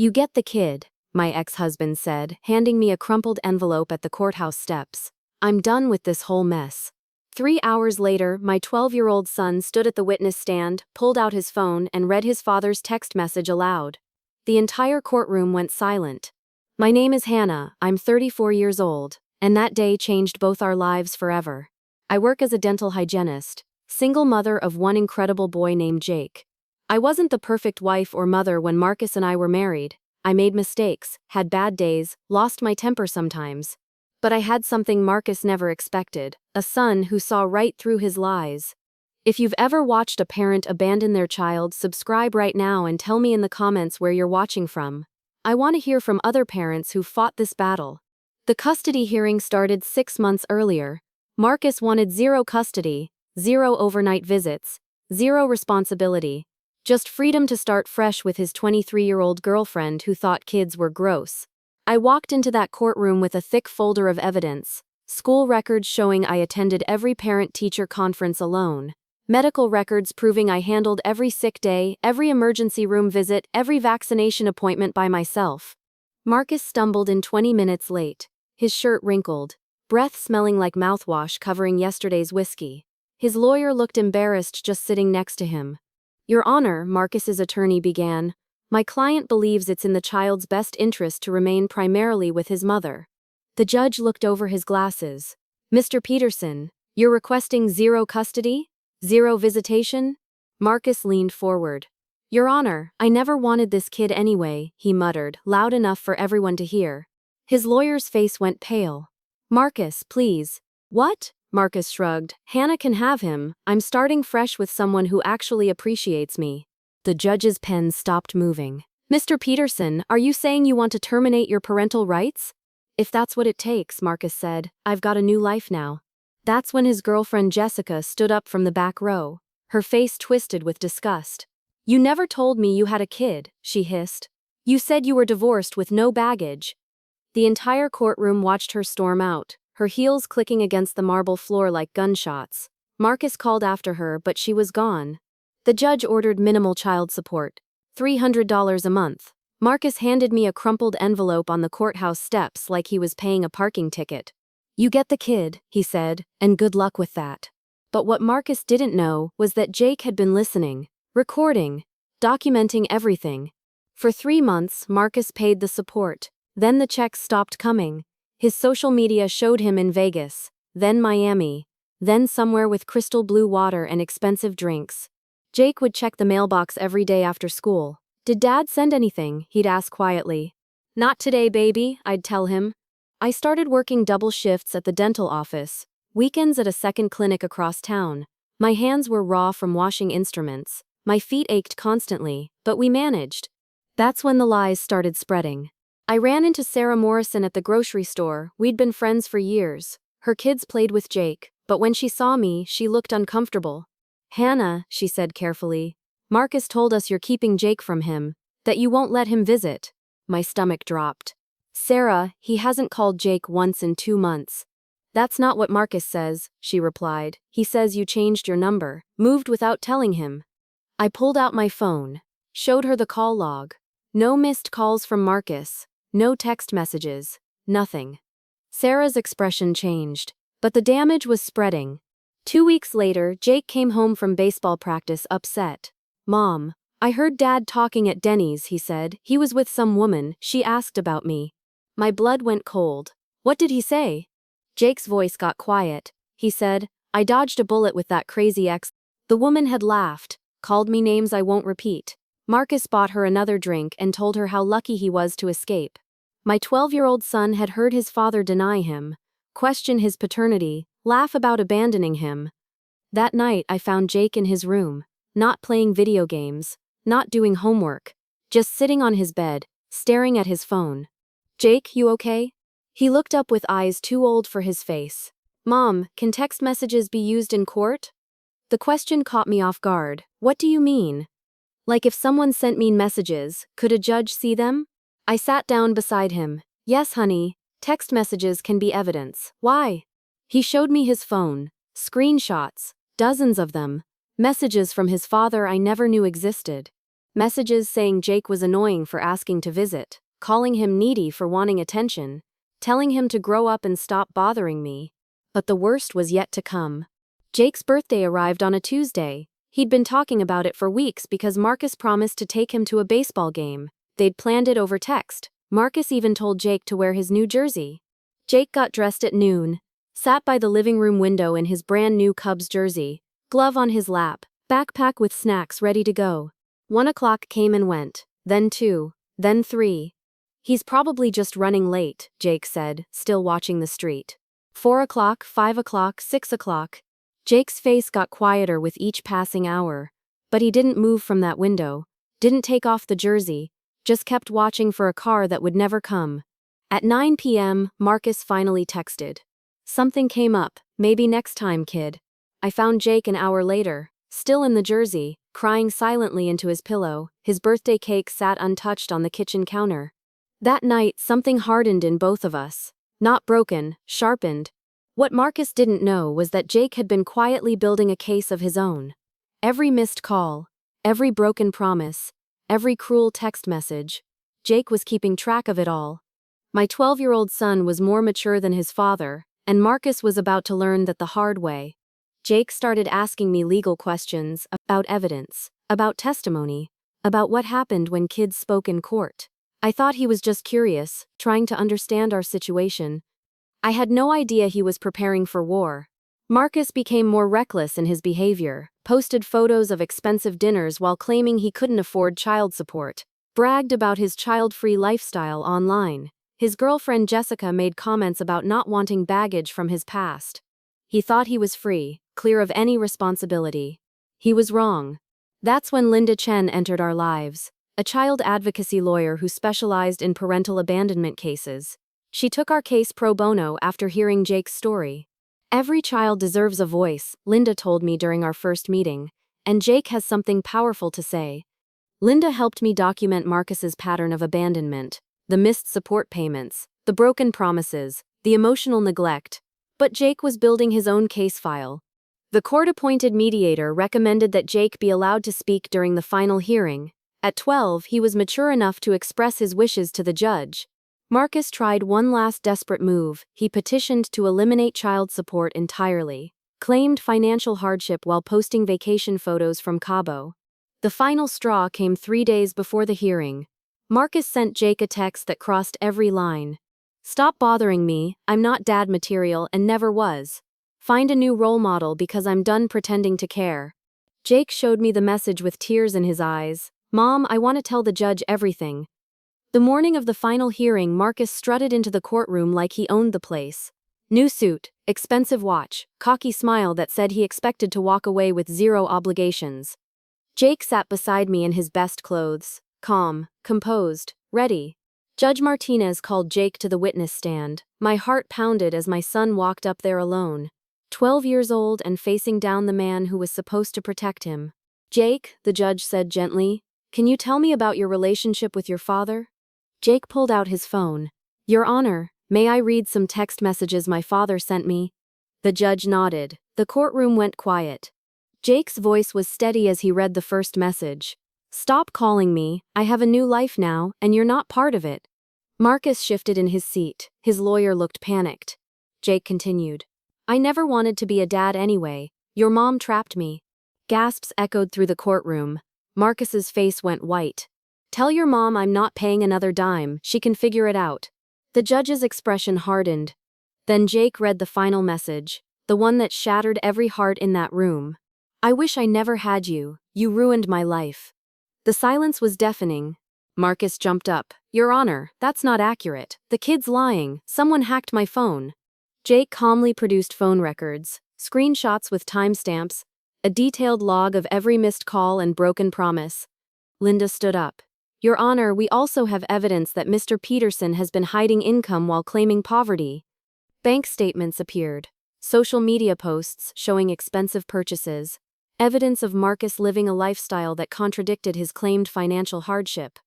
You get the kid, my ex-husband said, handing me a crumpled envelope at the courthouse steps. I'm done with this whole mess. 3 hours later, my 12-year-old son stood at the witness stand, pulled out his phone, and read his father's text message aloud. The entire courtroom went silent. My name is Hannah, I'm 34 years old, and that day changed both our lives forever. I work as a dental hygienist, single mother of one incredible boy named Jake. I wasn't the perfect wife or mother when Marcus and I were married. I made mistakes, had bad days, lost my temper sometimes. But I had something Marcus never expected, a son who saw right through his lies. If you've ever watched a parent abandon their child, subscribe right now and tell me in the comments where you're watching from. I want to hear from other parents who fought this battle. The custody hearing started 6 months earlier. Marcus wanted zero custody, zero overnight visits, zero responsibility. Just freedom to start fresh with his 23-year-old girlfriend who thought kids were gross. I walked into that courtroom with a thick folder of evidence, school records showing I attended every parent-teacher conference alone, medical records proving I handled every sick day, every emergency room visit, every vaccination appointment by myself. Marcus stumbled in 20 minutes late, his shirt wrinkled, breath smelling like mouthwash covering yesterday's whiskey. His lawyer looked embarrassed just sitting next to him. Your Honor, Marcus's attorney began, my client believes it's in the child's best interest to remain primarily with his mother. The judge looked over his glasses. Mr. Peterson, you're requesting zero custody? Zero visitation? Marcus leaned forward. Your Honor, I never wanted this kid anyway, he muttered, loud enough for everyone to hear. His lawyer's face went pale. Marcus, please. What? Marcus shrugged. Hannah can have him. I'm starting fresh with someone who actually appreciates me. The judge's pen stopped moving. Mr. Peterson, are you saying you want to terminate your parental rights? If that's what it takes, Marcus said, I've got a new life now. That's when his girlfriend Jessica stood up from the back row, her face twisted with disgust. You never told me you had a kid, she hissed. You said you were divorced with no baggage. The entire courtroom watched her storm out, her heels clicking against the marble floor like gunshots. Marcus called after her, but she was gone. The judge ordered minimal child support, $300 a month. Marcus handed me a crumpled envelope on the courthouse steps like he was paying a parking ticket. You get the kid, he said, and good luck with that. But what Marcus didn't know was that Jake had been listening, recording, documenting everything. For 3 months, Marcus paid the support. Then the checks stopped coming. His social media showed him in Vegas, then Miami, then somewhere with crystal blue water and expensive drinks. Jake would check the mailbox every day after school. Did Dad send anything? He'd ask quietly. Not today, baby, I'd tell him. I started working double shifts at the dental office, weekends at a second clinic across town. My hands were raw from washing instruments. My feet ached constantly, but we managed. That's when the lies started spreading. I ran into Sarah Morrison at the grocery store. We'd been friends for years. Her kids played with Jake, but when she saw me, she looked uncomfortable. Hannah, she said carefully, Marcus told us you're keeping Jake from him, that you won't let him visit. My stomach dropped. Sarah, he hasn't called Jake once in 2 months. That's not what Marcus says, she replied. He says you changed your number, moved without telling him. I pulled out my phone, showed her the call log. No missed calls from Marcus. No text messages, nothing. Sarah's expression changed, but the damage was spreading. 2 weeks later, Jake came home from baseball practice upset. Mom, I heard Dad talking at Denny's, he said. He was with some woman, she asked about me. My blood went cold. What did he say? Jake's voice got quiet. He said, I dodged a bullet with that crazy ex. The woman had laughed, called me names I won't repeat. Marcus bought her another drink and told her how lucky he was to escape. My 12-year-old son had heard his father deny him, question his paternity, laugh about abandoning him. That night I found Jake in his room, not playing video games, not doing homework, just sitting on his bed, staring at his phone. Jake, you okay? He looked up with eyes too old for his face. Mom, can text messages be used in court? The question caught me off guard. What do you mean? Like if someone sent me messages, could a judge see them? I sat down beside him. Yes, honey, text messages can be evidence. Why? He showed me his phone, screenshots, dozens of them, messages from his father I never knew existed. Messages saying Jake was annoying for asking to visit, calling him needy for wanting attention, telling him to grow up and stop bothering me. But the worst was yet to come. Jake's birthday arrived on a Tuesday. He'd been talking about it for weeks because Marcus promised to take him to a baseball game. They'd planned it over text. Marcus even told Jake to wear his new jersey. Jake got dressed at noon, sat by the living room window in his brand new Cubs jersey, glove on his lap, backpack with snacks ready to go. 1 o'clock came and went, then 2, then 3. He's probably just running late, Jake said, still watching the street. 4 o'clock, 5 o'clock, 6 o'clock. Jake's face got quieter with each passing hour, but he didn't move from that window, didn't take off the jersey, just kept watching for a car that would never come. At 9 p.m., Marcus finally texted. Something came up, maybe next time, kid. I found Jake an hour later, still in the jersey, crying silently into his pillow. His birthday cake sat untouched on the kitchen counter. That night, something hardened in both of us. Not broken, sharpened. What Marcus didn't know was that Jake had been quietly building a case of his own. Every missed call, every broken promise, every cruel text message, Jake was keeping track of it all. My 12-year-old son was more mature than his father, and Marcus was about to learn that the hard way. Jake started asking me legal questions about evidence, about testimony, about what happened when kids spoke in court. I thought he was just curious, trying to understand our situation. I had no idea he was preparing for war. Marcus became more reckless in his behavior, posted photos of expensive dinners while claiming he couldn't afford child support, bragged about his child-free lifestyle online. His girlfriend Jessica made comments about not wanting baggage from his past. He thought he was free, clear of any responsibility. He was wrong. That's when Linda Chen entered our lives, a child advocacy lawyer who specialized in parental abandonment cases. She took our case pro bono after hearing Jake's story. Every child deserves a voice, Linda told me during our first meeting, and Jake has something powerful to say. Linda helped me document Marcus's pattern of abandonment, the missed support payments, the broken promises, the emotional neglect. But Jake was building his own case file. The court-appointed mediator recommended that Jake be allowed to speak during the final hearing. At 12, he was mature enough to express his wishes to the judge. Marcus tried one last desperate move. He petitioned to eliminate child support entirely, claimed financial hardship while posting vacation photos from Cabo. The final straw came 3 days before the hearing. Marcus sent Jake a text that crossed every line. Stop bothering me, I'm not dad material and never was. Find a new role model because I'm done pretending to care. Jake showed me the message with tears in his eyes. Mom, I want to tell the judge everything. The morning of the final hearing, Marcus strutted into the courtroom like he owned the place. New suit, expensive watch, cocky smile that said he expected to walk away with zero obligations. Jake sat beside me in his best clothes, calm, composed, ready. Judge Martinez called Jake to the witness stand. My heart pounded as my son walked up there alone, 12 years old and facing down the man who was supposed to protect him. Jake, the judge said gently, can you tell me about your relationship with your father? Jake pulled out his phone. Your Honor, may I read some text messages my father sent me? The judge nodded. The courtroom went quiet. Jake's voice was steady as he read the first message. Stop calling me, I have a new life now, and you're not part of it. Marcus shifted in his seat. His lawyer looked panicked. Jake continued. I never wanted to be a dad anyway. Your mom trapped me. Gasps echoed through the courtroom. Marcus's face went white. Tell your mom I'm not paying another dime, she can figure it out. The judge's expression hardened. Then Jake read the final message, the one that shattered every heart in that room. I wish I never had you, you ruined my life. The silence was deafening. Marcus jumped up. Your Honor, that's not accurate. The kid's lying. Someone hacked my phone. Jake calmly produced phone records, screenshots with timestamps, a detailed log of every missed call and broken promise. Linda stood up. Your Honor, we also have evidence that Mr. Peterson has been hiding income while claiming poverty. Bank statements appeared, social media posts showing expensive purchases, evidence of Marcus living a lifestyle that contradicted his claimed financial hardship.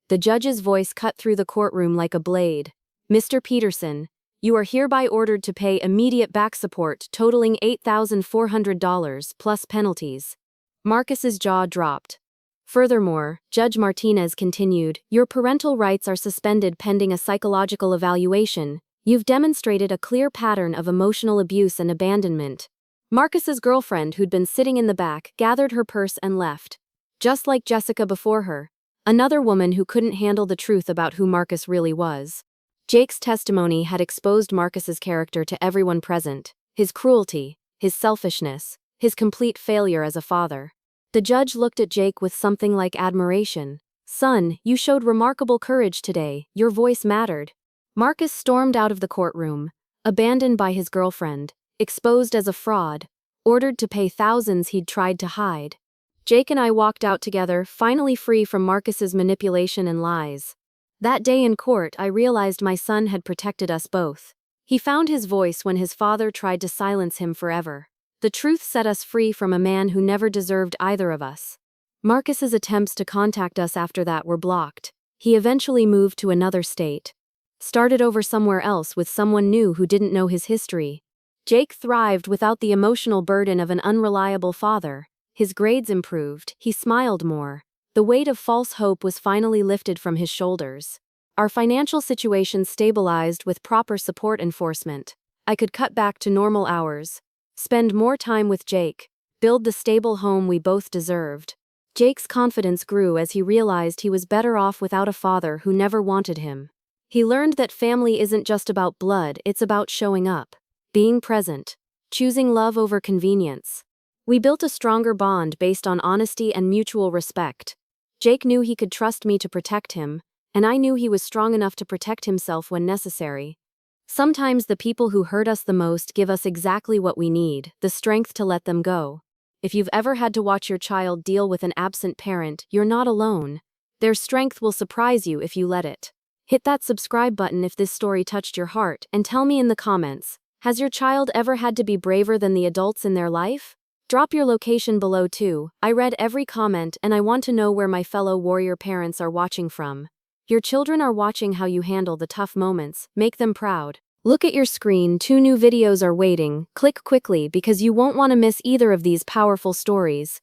The judge's voice cut through the courtroom like a blade. Mr. Peterson, you are hereby ordered to pay immediate back support totaling $8,400 plus penalties. Marcus's jaw dropped. Furthermore, Judge Martinez continued, "Your parental rights are suspended pending a psychological evaluation. You've demonstrated a clear pattern of emotional abuse and abandonment." Marcus's girlfriend, who'd been sitting in the back, gathered her purse and left. Just like Jessica before her, another woman who couldn't handle the truth about who Marcus really was. Jake's testimony had exposed Marcus's character to everyone present, his cruelty, his selfishness, his complete failure as a father. The judge looked at Jake with something like admiration. "Son, you showed remarkable courage today, your voice mattered." Marcus stormed out of the courtroom, abandoned by his girlfriend, exposed as a fraud, ordered to pay thousands he'd tried to hide. Jake and I walked out together, finally free from Marcus's manipulation and lies. That day in court, I realized my son had protected us both. He found his voice when his father tried to silence him forever. The truth set us free from a man who never deserved either of us. Marcus's attempts to contact us after that were blocked. He eventually moved to another state. Started over somewhere else with someone new who didn't know his history. Jake thrived without the emotional burden of an unreliable father. His grades improved, he smiled more. The weight of false hope was finally lifted from his shoulders. Our financial situation stabilized with proper support enforcement. I could cut back to normal hours, spend more time with Jake, build the stable home we both deserved. Jake's confidence grew as he realized he was better off without a father who never wanted him. He learned that family isn't just about blood, it's about showing up, being present, choosing love over convenience. We built a stronger bond based on honesty and mutual respect. Jake knew he could trust me to protect him, and I knew he was strong enough to protect himself when necessary. Sometimes the people who hurt us the most give us exactly what we need, the strength to let them go. If you've ever had to watch your child deal with an absent parent, you're not alone. Their strength will surprise you if you let it. Hit that subscribe button if this story touched your heart, and tell me in the comments, has your child ever had to be braver than the adults in their life? Drop your location below too. I read every comment and I want to know where my fellow warrior parents are watching from. Your children are watching how you handle the tough moments. Make them proud. Look at your screen, 2 new videos are waiting. Click quickly because you won't want to miss either of these powerful stories.